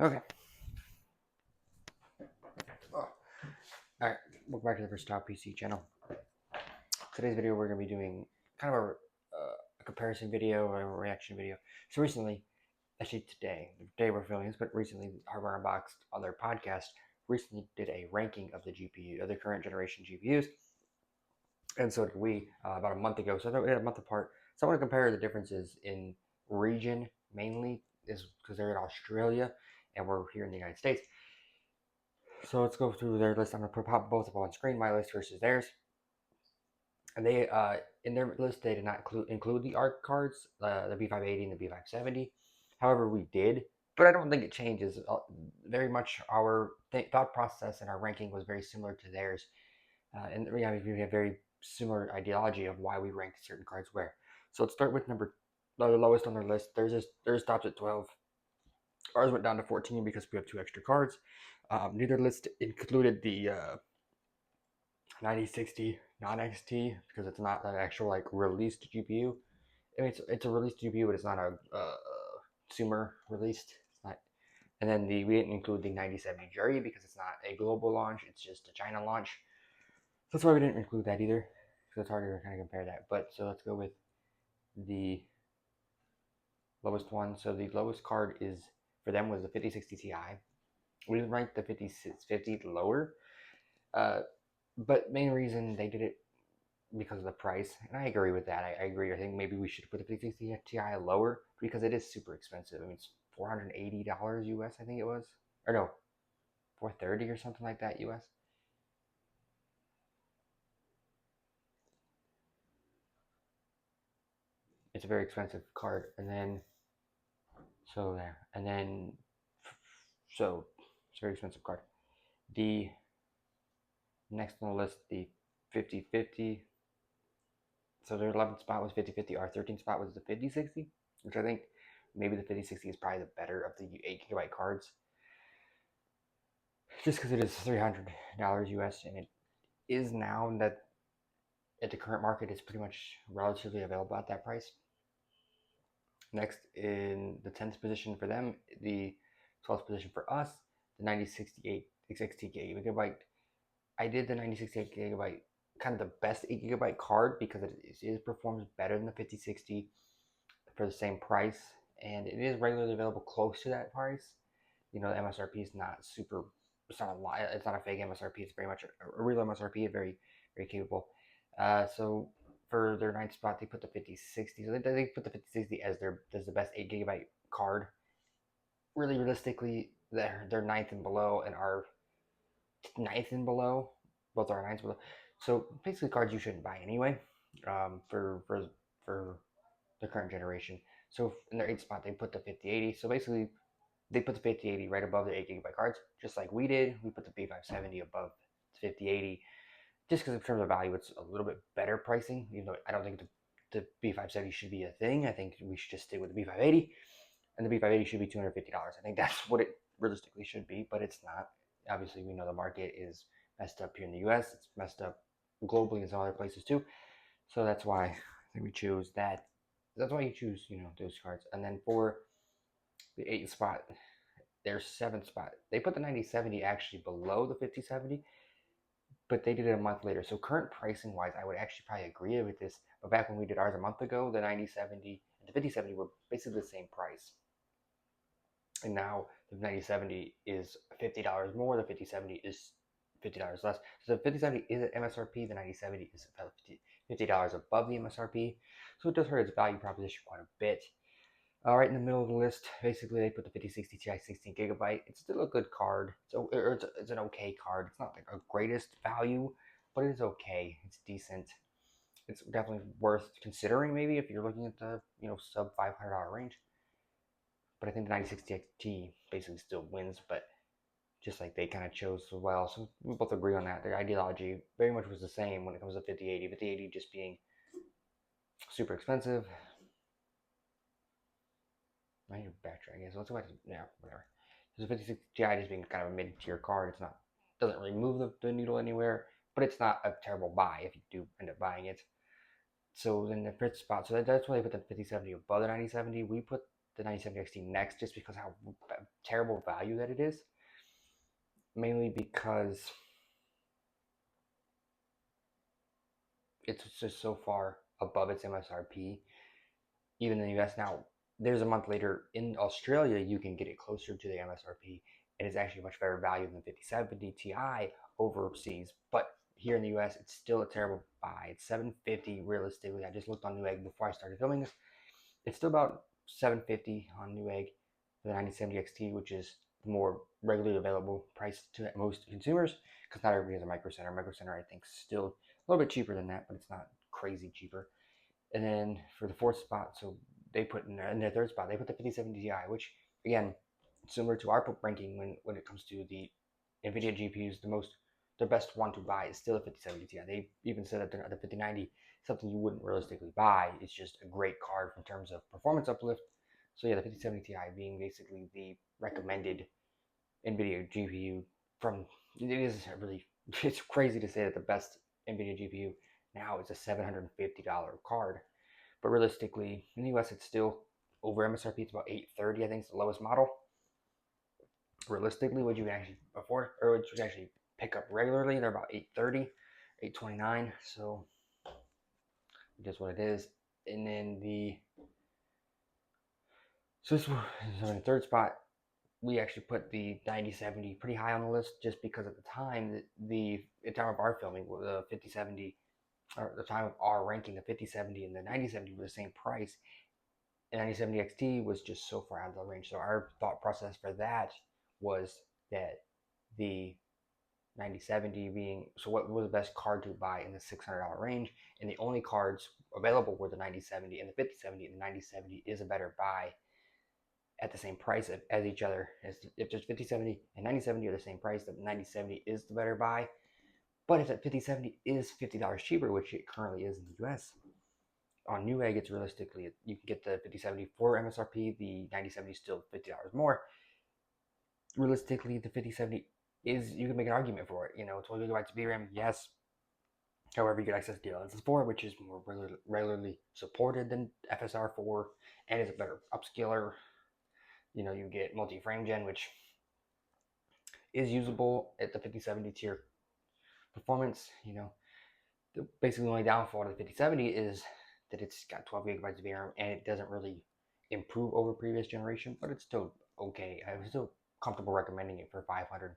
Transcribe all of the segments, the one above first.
Okay. Oh. Alright, welcome back to the Versatile PC channel. Today's video we're going to be doing kind of a comparison video or a reaction video. So recently, actually today we're filming this, but recently Hardware Unboxed on their podcast recently did a ranking of the GPU, of the current generation GPUs. And so did we about a month ago. So I thought we had a month apart. So I want to compare the differences in region mainly, is because they're in Australia and we're here in the United States. So let's go through their list. I'm going to pop both up on screen, my list versus theirs. And they, in their list, they did not include the ARC cards, the B580 and the B570. However, we did, but I don't think it changes. Very much our thought process and our ranking was very similar to theirs. And we have very similar ideology of why we rank certain cards where. So let's start with the lowest on their list. Theirs stops at 12. Ours went down to 14 because we have 2 extra cards. Neither list included the 9060 non-XT because it's not an actual like released GPU. I mean, it's a released GPU, but it's not a consumer released. It's not. And then we didn't include the 9070 GRE because it's not a global launch. It's just a China launch. So that's why we didn't include that either. So it's hard to kind of compare that. But so let's go with the lowest one. So the lowest card is for them was the 5060 Ti. We ranked the 5050 lower. But main reason they did it because of the price, and I agree with that. I agree. I think maybe we should put the 5060 Ti lower because it is super expensive. I mean, it's $480 US, I think it was, or no, 430 or something like that US. It's a very expensive card, and then so there, and then so it's a very expensive card. The next on the list, the 5050. So their 11th spot was 5050. Our 13th spot was the 5060, which I think maybe the 5060 is probably the better of the 8 GB cards, just because it is $300 US, and it is now that at the current market is pretty much relatively available at that price. Next, in the 10th position for them, the 12th position for us, the 9068 gigabyte. I did the 9068 gigabyte kind of the best 8 GB card because it performs better than the 5060 for the same price, and it is regularly available close to that price. You know, the MSRP is not super. It's not a lie. It's not a fake MSRP. It's very much a real MSRP. Very, very capable. So for their ninth spot, they put the 5060. So they put the 5060 as the best 8 GB card. Really, realistically, they're ninth and below, and our ninth and below. Both are ninth below. So basically, cards you shouldn't buy anyway. For the current generation. So in their eighth spot, they put the 5080. So basically, they put the 5080 right above the 8 GB cards, just like we did. We put the B570 above the 5080, just because in terms of value, it's a little bit better pricing. Even though I don't think the B570 should be a thing. I think we should just stick with the B580, and the B580 should be $250. I think that's what it realistically should be, but it's not. Obviously, we know the market is messed up here in the U.S. It's messed up globally in some other places too. So that's why I think we choose that. That's why you choose, those cards. And then for the eighth spot, their seventh spot, they put the 9070 actually below the 5070, but they did it a month later. So current pricing wise, I would actually probably agree with this. But back when we did ours a month ago, the 9070 and the 5070 were basically the same price. And now the 9070 is $50 more. The 5070 is $50 less. So the 5070 is at MSRP. The 9070 is about $50 above the MSRP. So it does hurt its value proposition quite a bit. Right in the middle of the list, basically they put the 5060 Ti 16 GB. It's still a good card. It's an okay card. It's not like a greatest value, but it is okay. It's decent. It's definitely worth considering maybe if you're looking at the sub $500 range. But I think the 9060 XT basically still wins, but just like they kind of chose as well. So we both agree on that. Their ideology very much was the same when it comes to 5080. 5080 just being super expensive. I need to backtrack. I guess. Let's go back to, whatever. So the 56 Ti just being kind of a mid-tier card. It's not, doesn't really move the needle anywhere, but it's not a terrible buy if you do end up buying it. So then the fifth spot, so that's why they put the 5070 above the 9070. We put the 9070 XT next, just because how terrible value that it is. Mainly because it's just so far above its MSRP, even in the US. Now, there's a month later in Australia, you can get it closer to the MSRP, and it's actually much better value than the 5070 Ti overseas. But here in the US, it's still a terrible buy. It's 750 realistically. I just looked on Newegg before I started filming this. It's still about 750 on Newegg for the 9070 XT, which is the more regularly available price to most consumers, because not everybody has a Micro Center. Micro Center, I think, is still a little bit cheaper than that, but it's not crazy cheaper. And then for the fourth spot, so they put in their third spot, they put the 5070 Ti, which again, similar to our ranking when it comes to the NVIDIA GPUs, the best one to buy is still a 5070 Ti. They even said that the 5090 something you wouldn't realistically buy. It's just a great card in terms of performance uplift. So yeah, the 5070 Ti being basically the recommended NVIDIA GPU from, it is really, it's crazy to say that the best NVIDIA GPU now is a $750 card. But realistically, in the US, it's still over MSRP. It's about $830, I think, it's the lowest model. Realistically, what you can actually afford, or what you can actually pick up regularly, they're about $830, $829. So just what it is. And then so in the third spot, we actually put the 9070 pretty high on the list, just because at the time, the time of our filming, the 5070, or the time of our ranking, the 5070 and the 9070 were the same price. And 9070 XT was just so far out of the range. So our thought process for that was that the 9070 being, so what was the best card to buy in the $600 range, and the only cards available were the 9070 and the 5070, and the 9070 is a better buy at the same price as each other. If there's 5070 and 9070 are the same price, the 9070 is the better buy. But if that 5070 is $50 cheaper, which it currently is in the US, on Newegg, it's realistically, you can get the 5070 for MSRP, the 9070 is still $50 more. Realistically, the 5070 is, you can make an argument for it. You know, 12 gigabytes of VRAM, yes. However, you get access to DLSS4, which is more regularly supported than FSR4, and is a better upscaler. You know, you get multi-frame gen, which is usable at the 5070 tier performance. You know, basically the only downfall to the 5070 is that it's got 12 gigabytes of VRAM, and it doesn't really improve over previous generation, but it's still okay. I was still comfortable recommending it for $550.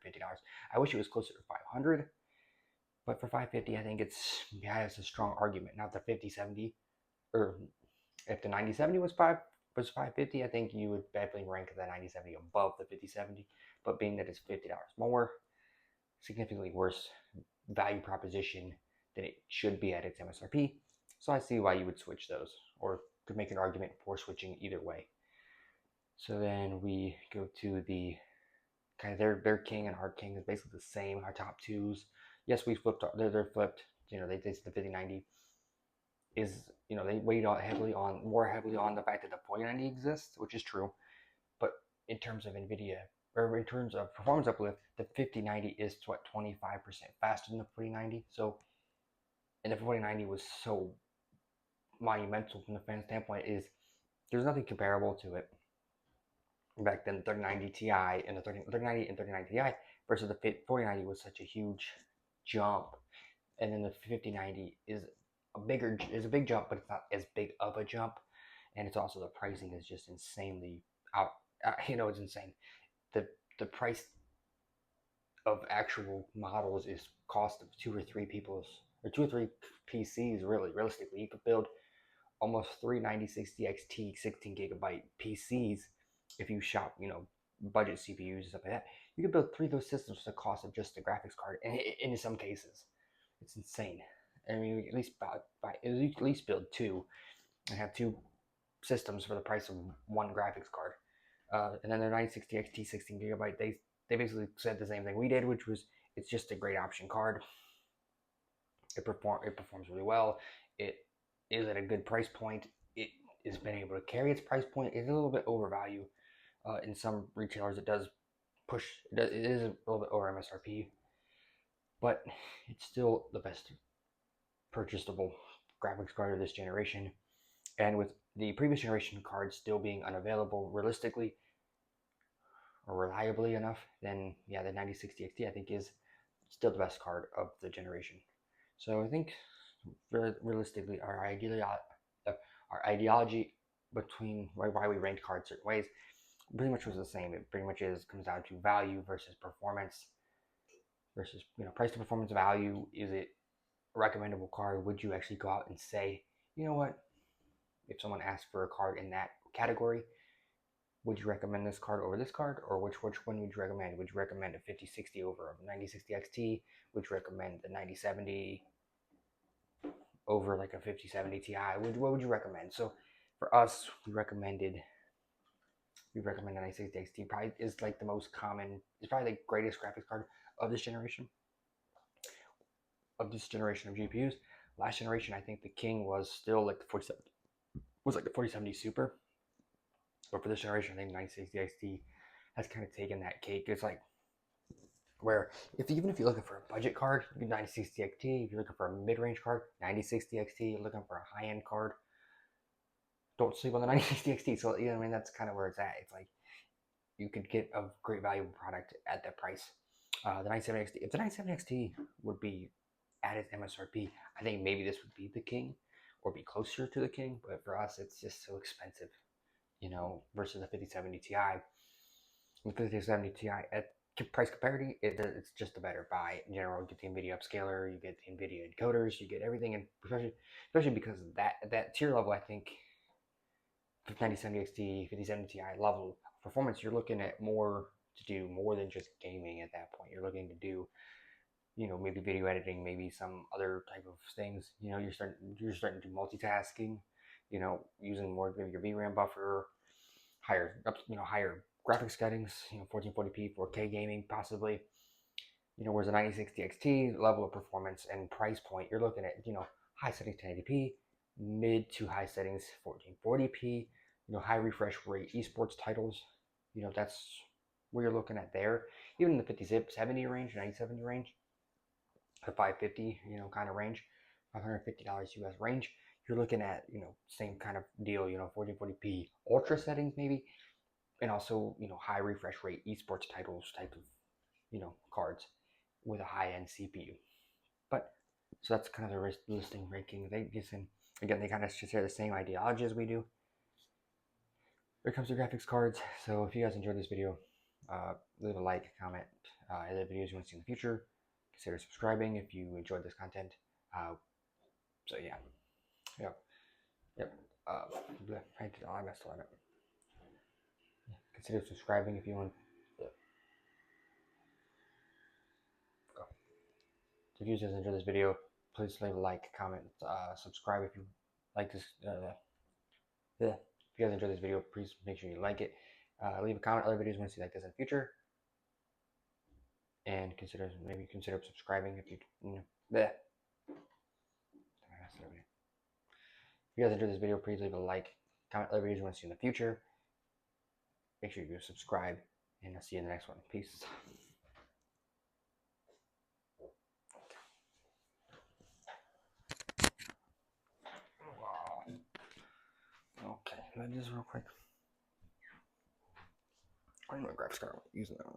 I wish it was closer to 500, but for 550, I think it's a strong argument. Not the 5070, or if the 9070 was 550, I think you would definitely rank the 9070 above the 5070. But being that it's $50 more, significantly worse value proposition than it should be at its MSRP. So I see why you would switch those, or could make an argument for switching either way. So then we go to the kind of their king and our king is basically the same. Our top twos, yes, we flipped. They're flipped. You know, they the 5090 is, you know, they weighed more heavily on the fact that the 4090 exists, which is true. But in terms of NVIDIA, or in terms of performance uplift, the 5090 is 25% faster than the 4090. So, and the 4090 was so monumental from the fan standpoint, is there's nothing comparable to it back then. 3090 Ti and the 3090 and 3090 Ti versus the 4090 was such a huge jump, and then the 5090 is a big jump, but it's not as big of a jump, and it's also, the pricing is just insanely out. You know, it's insane. The price of actual models is cost of two or three PCs. Really, realistically, you could build almost 3 9060 XT 16 gigabyte PCs if you shop, you know, budget CPUs and stuff like that. You could build 3 of those systems for the cost of just the graphics card, and in some cases, it's insane. I mean, at least build 2 and have 2 systems for the price of 1 graphics card. And then their 960 XT 16 gigabyte, they basically said the same thing we did, which was, it's just a great option card. It performs really well. It is at a good price point. It has been able to carry its price point. It's a little bit overvalued. In some retailers, it is a little bit over MSRP, but it's still the best purchasable graphics card of this generation. And with the previous generation cards still being unavailable realistically or reliably enough, then yeah, the 9060 XT I think is still the best card of the generation. So I think realistically, our ideology between why we ranked cards certain ways pretty much was the same. It pretty much comes down to value versus performance versus price to performance value. Is it a recommendable card? Would you actually go out and say, you know what, if someone asked for a card in that category, would you recommend this card over this card, or which one would you recommend? Would you recommend a 5060 over a 9060 XT? Would you recommend the 9070 over like a 5070 Ti? What would you recommend? So for us, we recommend a 9060 XT. Probably is like the most common. It's probably the greatest graphics card of this generation. Of this generation of GPUs. Last generation, I think the king was still like the 47 was like the 4070 Super. But for this generation, I think 9060 XT has kind of taken that cake. It's like where even if you're looking for a budget card, 9060 XT. If you're looking for a mid-range card, 9060 XT. You're looking for a high-end card, don't sleep on the 9060 XT. So I mean that's kind of where it's at. It's like you could get a great valuable product at that price. The 970 XT, if the 970 XT would be at its MSRP, I think maybe this would be the king or be closer to the king. But for us, it's just so expensive, versus the 5070 Ti. The 5070 Ti at price comparity, it's just a better buy. In general, you get the NVIDIA upscaler, you get the NVIDIA encoders, you get everything, and especially because of that tier level, I think 9070 XT, 5070 Ti level performance, you're looking at to do more than just gaming at that point. You're looking to do, maybe video editing, maybe some other type of things. You're starting to do multitasking, using more of your VRAM buffer, higher graphics settings, 1440p, 4K gaming possibly. Whereas a 9060 XT level of performance and price point, you're looking at, high settings 1080p, mid to high settings 1440p, high refresh rate esports titles. That's where you're looking at there. Even in the 5070 range, 9070 range, the 550, kind of range, $550 US range, you're looking at, same kind of deal, 1440p ultra settings maybe, and also, high refresh rate esports titles type of, cards with a high-end CPU. But so that's kind of the listing ranking. They kind of share the same ideology as we do when it comes to graphics cards. So if you guys enjoyed this video, leave a like, comment, other videos you want to see in the future. Consider subscribing if you enjoyed this content. So yeah, yep. I messed a lot up. Consider subscribing if you want. If you guys enjoyed this video, please leave a like, comment, subscribe if you like this. If you guys enjoyed this video, please make sure you like it. Leave a comment. Other videos you want to see like this in the future, and consider subscribing if you. If you guys enjoyed this video, please leave a like, comment. Other videos you want to see in the future. Make sure you subscribe, and I'll see you in the next one. Peace. Okay, let me do this real quick. I don't know what graphics card I'm using. I don't know.